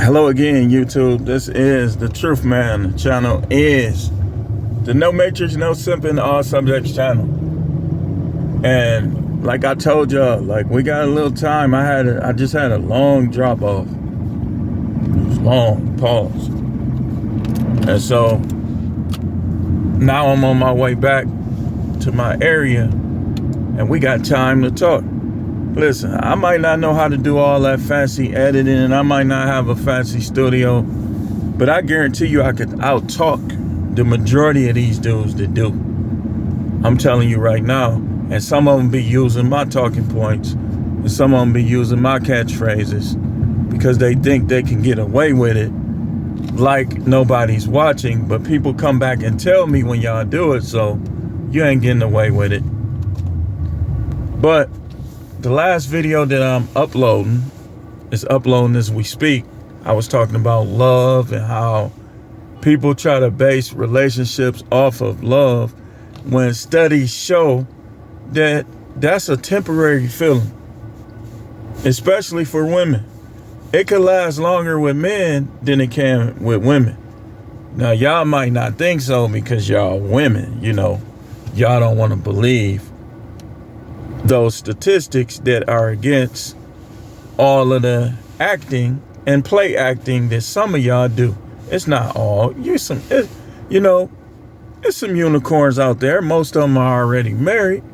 Hello again, YouTube. This is the Truth Man. The channel is the No Matrix, No Simping, All Subjects channel. And like I told y'all, like we got a little time. I just had a long drop off. It was long pause. And so now I'm on my way back to my area and we got time to talk. Listen, I might not know how to do all that fancy editing, and I might not have a fancy studio, but I guarantee you I could out-talk the majority of these dudes that do. I'm telling you right now, and some of them be using my talking points, and some of them be using my catchphrases because they think they can get away with it like nobody's watching, but people come back and tell me when y'all do it, so you ain't getting away with it. But the last video that I'm uploading is uploading as we speak. I was talking about love and how people try to base relationships off of love when studies show that that's a temporary feeling, especially for women. It could last longer with men than it can with women. Now, y'all might not think so because y'all women, y'all don't want to believe those statistics that are against all of the acting and play acting that some of y'all do. It's not all. It's some unicorns out there. Most of them are already married.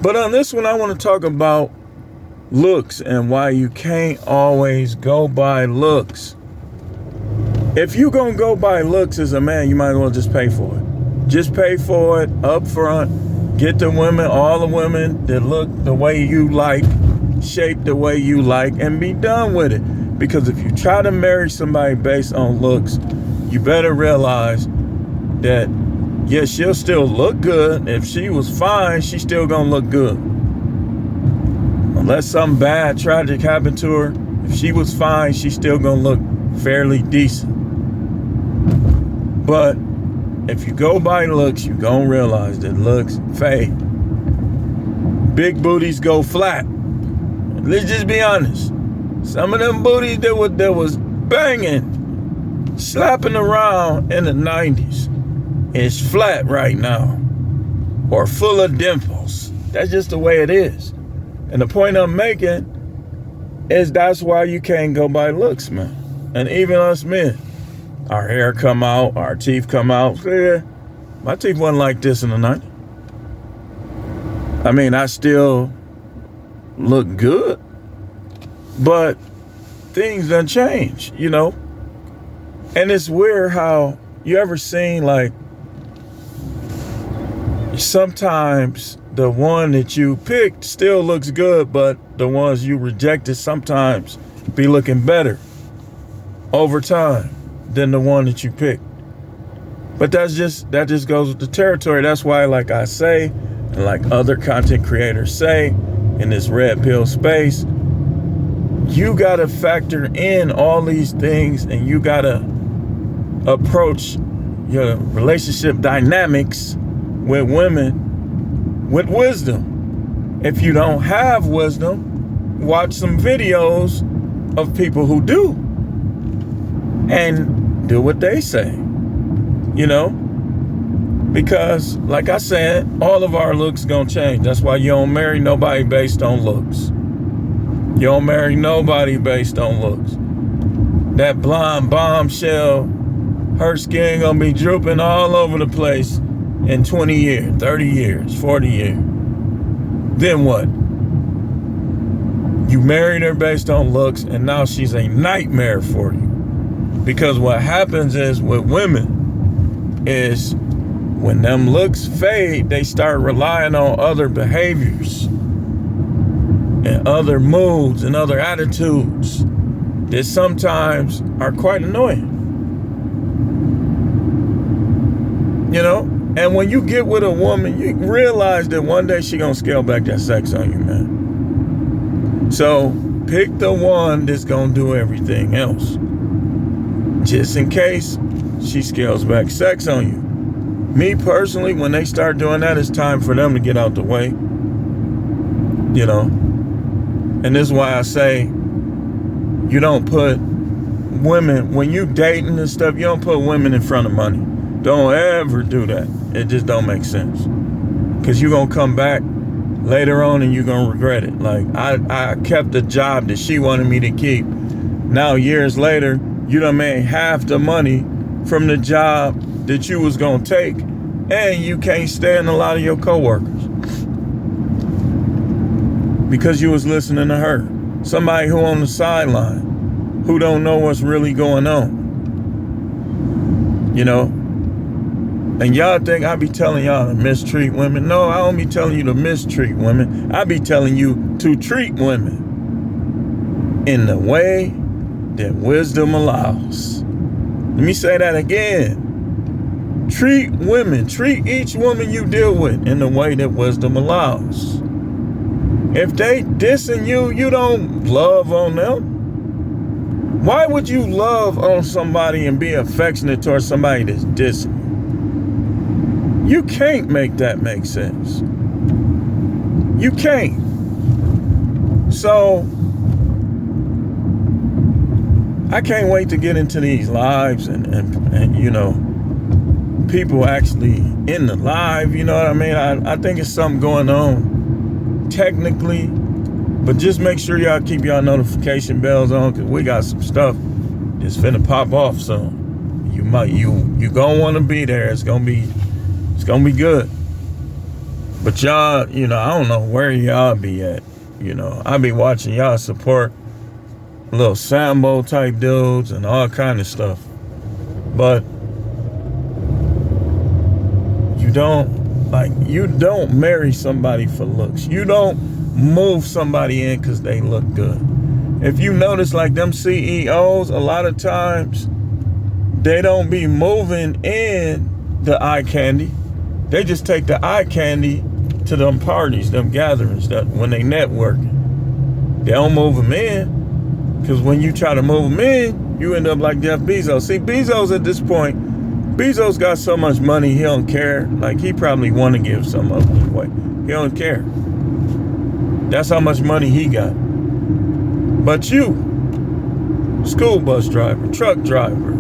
But on this one, I want to talk about looks and why you can't always go by looks. If you're going to go by looks as a man, you might as well just pay for it. Just pay for it up front. Get the women, all the women that look the way you like, shape the way you like, and be done with it. Because if you try to marry somebody based on looks, you better realize that, yes, she'll still look good. If she was fine, she's still gonna look good. Unless something bad, tragic happened to her, if she was fine, she's still gonna look fairly decent. But if you go by looks, you're going to realize that looks fade. Big booties go flat. Let's just be honest. Some of them booties that was banging, slapping around in the 90s is flat right now. Or full of dimples. That's just the way it is. And the point I'm making is that's why you can't go by looks, man. And even us men. Our hair come out, our teeth come out. Yeah, my teeth wasn't like this in the 90s. I mean, I still look good, but things done change, And it's weird how you ever seen, like, sometimes the one that you picked still looks good, but the ones you rejected sometimes be looking better over time than the one that you picked. But that just goes with the territory. That's why, like I say, and like other content creators say in this red pill space, you gotta factor in all these things and you gotta approach your relationship dynamics with women with wisdom. If you don't have wisdom, watch some videos of people who do and do what they say, because like I said, all of our looks gonna change. That's why you don't marry nobody based on looks. You don't marry nobody based on looks. That blonde bombshell, her skin gonna be drooping all over the place in 20 years, 30 years, 40 years. Then what? You married her based on looks and now she's a nightmare for you. Because what happens is with women is when them looks fade, they start relying on other behaviors and other moods and other attitudes that sometimes are quite annoying. And when you get with a woman, you realize that one day she gonna scale back that sex on you, man. So pick the one that's gonna do everything else. Just in case she scales back sex on you. Me personally, when they start doing that, it's time for them to get out the way. And this is why I say you don't put women, when you dating and stuff, you don't put women in front of money. Don't ever do that. It just don't make sense. Because you're going to come back later on and you're going to regret it. Like, I kept a job that she wanted me to keep. Now, years later, you done made half the money from the job that you was going to take. And you can't stand a lot of your coworkers. Because you was listening to her. Somebody who on the sideline, who don't know what's really going on. You know? And y'all think I be telling y'all to mistreat women. No, I don't be telling you to mistreat women. I be telling you to treat women in the way that wisdom allows. Let me say that again. Treat women, treat each woman you deal with in the way that wisdom allows. If they dissing you, you don't love on them. Why would you love on somebody and be affectionate towards somebody that's dissing? You can't make that make sense. You can't. So, I can't wait to get into these lives and you know, people actually in the live, you know what I mean? I think it's something going on technically, but just make sure y'all keep y'all notification bells on, because we got some stuff that's finna pop off soon. You gonna want to be there. It's gonna be good. But y'all, you know, I don't know where y'all be at. You know, I be watching y'all support little Sambo type dudes and all kind of stuff. But you don't marry somebody for looks. You don't move somebody in because they look good. If you notice, like them CEOs, a lot of times they don't be moving in the eye candy. They just take the eye candy to them parties, them gatherings, that when they networking. They don't move them in, because when you try to move them in, you end up like Jeff Bezos. See, Bezos at this point, Bezos got so much money, he don't care. Like, he probably want to give some of it away. He don't care. That's how much money he got. But you, school bus driver, truck driver,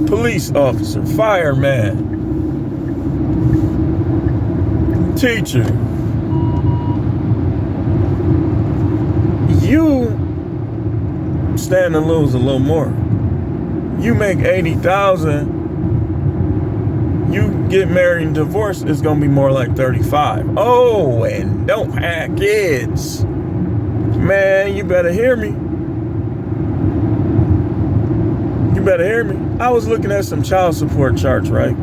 police officer, fireman, teacher, you stand to lose a little more. You make $80,000, you get married and divorced, it's gonna be more like 35. Oh, and don't have kids. Man, you better hear me. You better hear me. I was looking at some child support charts, right?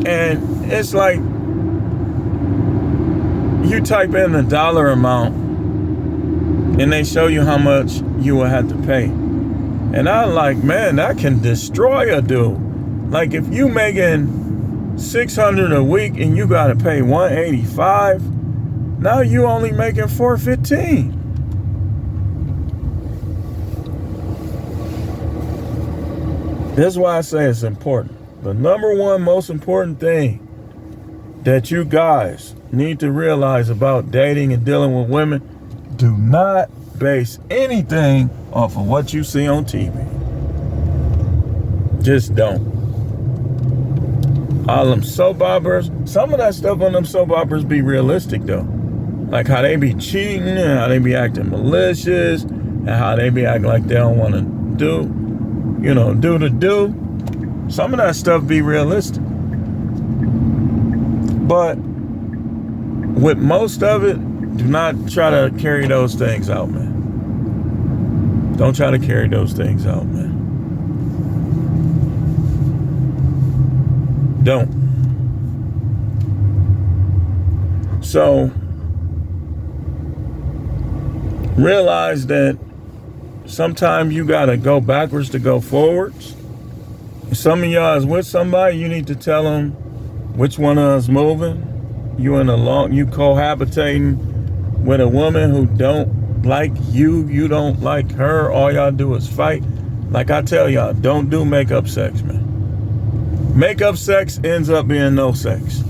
And it's like, you type in the dollar amount and they show you how much you will have to pay. And I'm like, man, that can destroy a dude. Like, if you making $600 a week and you gotta pay $185, now you only making $415. That's why I say it's important. The number one most important thing that you guys need to realize about dating and dealing with women: do not base anything off of what you see on TV. Just don't. All them soap operas, some of that stuff on them soap operas be realistic though. Like how they be cheating and how they be acting malicious and how they be acting like they don't want to do the do. Some of that stuff be realistic. But with most of it, do not try to carry those things out, man. Don't try to carry those things out, man. Don't. So, realize that sometimes you gotta go backwards to go forwards. Some of y'all is with somebody, you need to tell them which one of us moving. You cohabitating with a woman who don't like you don't like her, all y'all do is fight. Like I tell y'all, don't do makeup sex, man. Makeup sex ends up being no sex.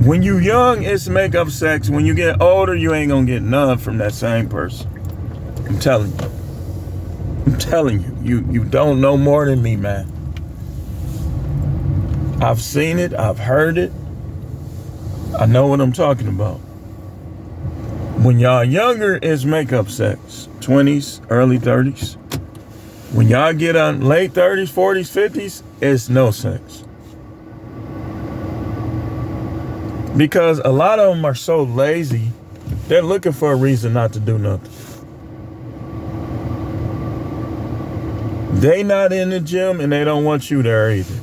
When you young, it's makeup sex. When you get older, you ain't gonna get none from that same person. I'm telling you. I'm telling you, you don't know more than me, man. I've seen it, I've heard it. I know what I'm talking about. When y'all younger, it's makeup sex. 20s, early 30s. When y'all get on late 30s, 40s, 50s, it's no sex. Because a lot of them are so lazy, they're looking for a reason not to do nothing. They not in the gym and they don't want you there either.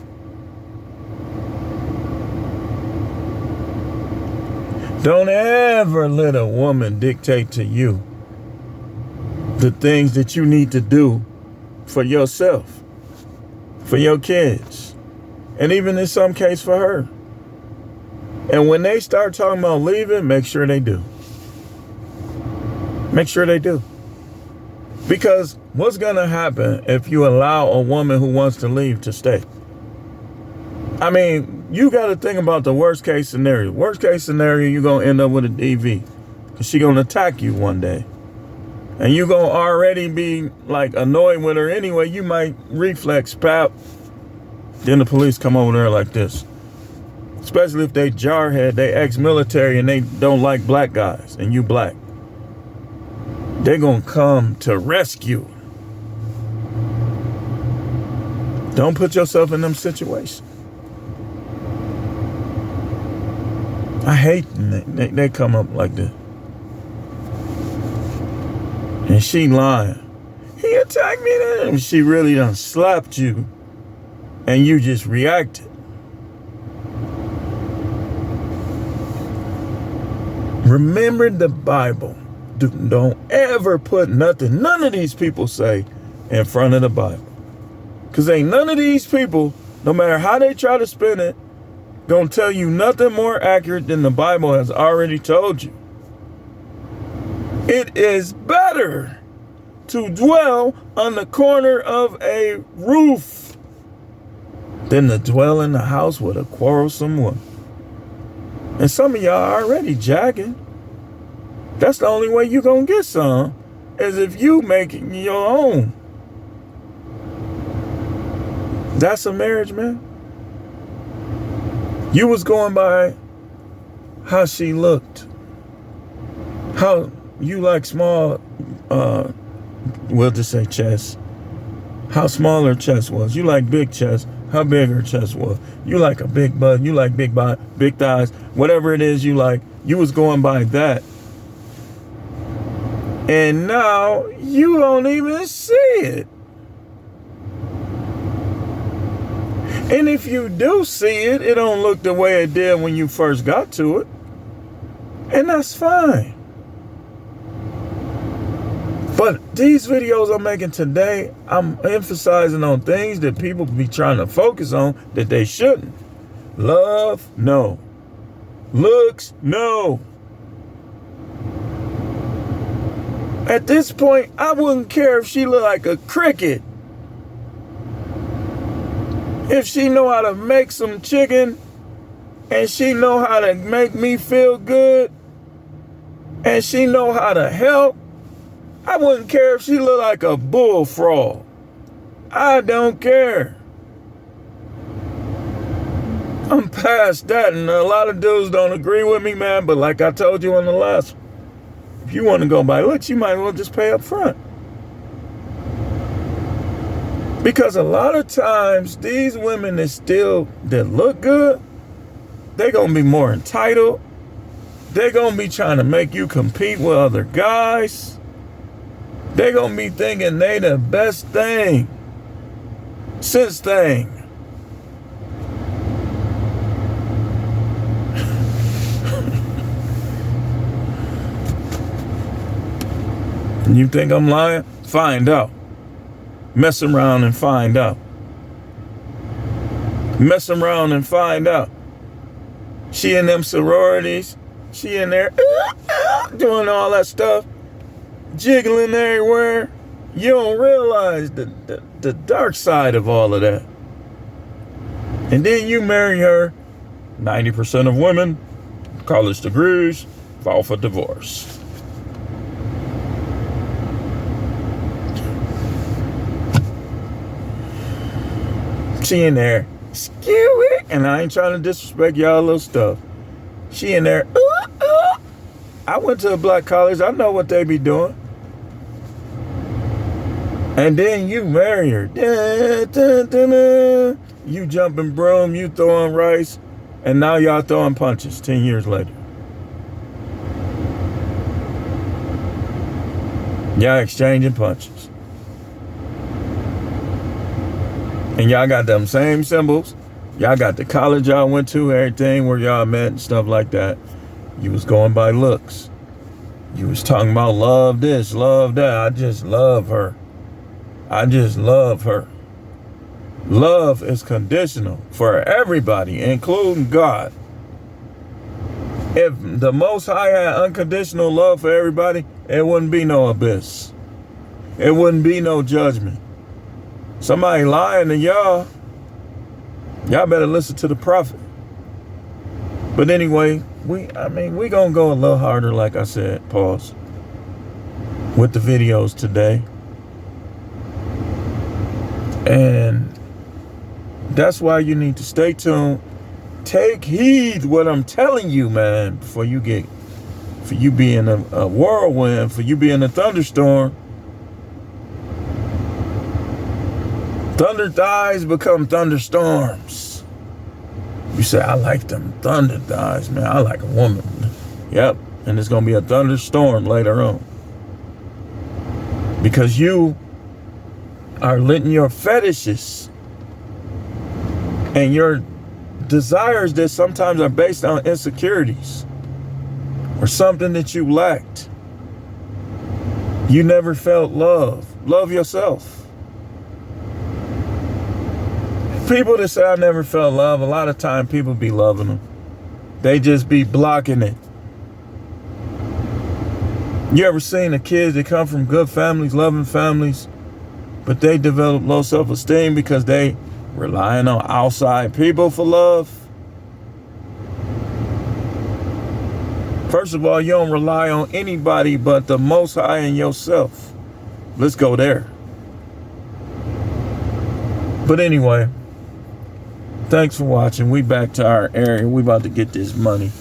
Don't ever let a woman dictate to you the things that you need to do for yourself, for your kids, and even in some case for her. And when they start talking about leaving, make sure they do. Make sure they do. Because what's going to happen if you allow a woman who wants to leave to stay? I mean, you got to think about the worst case scenario. Worst case scenario, you're going to end up with a DV. Because she's going to attack you one day. And you're going to already be like annoyed with her anyway. You might reflex, pap. Then the police come over there like this. Especially if they jarhead, they ex-military and they don't like black guys and you black. They're going to come to rescue. Don't put yourself in them situations. I hate when they come up like this. And she lying. He attacked me then. And she really done slapped you. And you just reacted. Remember the Bible. Don't ever put nothing none of these people say in front of the Bible. Because ain't none of these people, no matter how they try to spin it, gonna tell you nothing more accurate than the Bible has already told you. It is better to dwell on the corner of a roof than to dwell in the house with a quarrelsome woman. And some of y'all are already jagging. That's the only way you gonna get some, is if you make it your own. That's a marriage, man. You was going by how she looked. How you like small, we'll just say chest. How small her chest was. You like big chest. How big her chest was. You like a big butt. You like big butt, big thighs. Whatever it is you like. You was going by that. And now you don't even see it. And if you do see it, it don't look the way it did when you first got to it. And that's fine. But these videos I'm making today, I'm emphasizing on things that people be trying to focus on that they shouldn't. Love, no. Looks, no. At this point, I wouldn't care if she looked like a cricket. If she know how to make some chicken and she know how to make me feel good and she know how to help, I wouldn't care if she looked like a bullfrog. I don't care. I'm past that, and a lot of dudes don't agree with me, man, but like I told you on the last one, if you want to go by looks, you might as well just pay up front. Because a lot of times, these women that look good, they're going to be more entitled. They're going to be trying to make you compete with other guys. They're going to be thinking they the best thing. Since thing. You think I'm lying? Find out. Mess around and find out. Mess around and find out. She in them sororities. She in there doing all that stuff. Jiggling everywhere. You don't realize the dark side of all of that. And then you marry her. 90% of women, college degrees, file for divorce. She in there, skew it. And I ain't trying to disrespect y'all little stuff. She in there, I went to a black college. I know what they be doing. And then you marry her. You jumping broom, you throwing rice, and now y'all throwing punches 10 years later. Y'all exchanging punches. And y'all got them same symbols. Y'all got the college y'all went to, everything where y'all met and stuff like that. You was going by looks. You was talking about love this, love that. I just love her. I just love her. Love is conditional for everybody, including God. If the Most High had unconditional love for everybody, it wouldn't be no abyss. It wouldn't be no judgment. Somebody lying to y'all, y'all better listen to the prophet. But anyway, we gonna go a little harder, like I said, pause, with the videos today. And that's why you need to stay tuned. Take heed what I'm telling you, man, before you be in a whirlwind, for you be in a thunderstorm. Thunder thighs become thunderstorms. You say, I like them thunder thighs, man. I like a woman. Yep. And it's going to be a thunderstorm later on. Because you are letting your fetishes and your desires that sometimes are based on insecurities or something that you lacked. You never felt love. Love yourself. People that say I never felt love, a lot of time people be loving them. They just be blocking it. You ever seen the kids that come from good families, loving families, but they develop low self-esteem because they relying on outside people for love? First of all, you don't rely on anybody but the Most High and yourself. Let's go there. But anyway, thanks for watching. We back to our area. We about to get this money.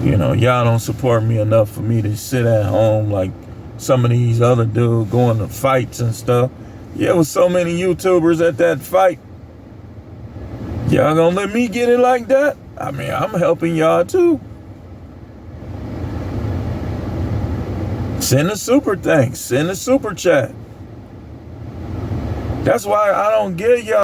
You know, y'all don't support me enough for me to sit at home like some of these other dudes going to fights and stuff. Yeah, with so many YouTubers at that fight. Y'all gonna let me get it like that? I mean, I'm helping y'all too. Send a super thanks. Send a super chat. That's why I don't give y'all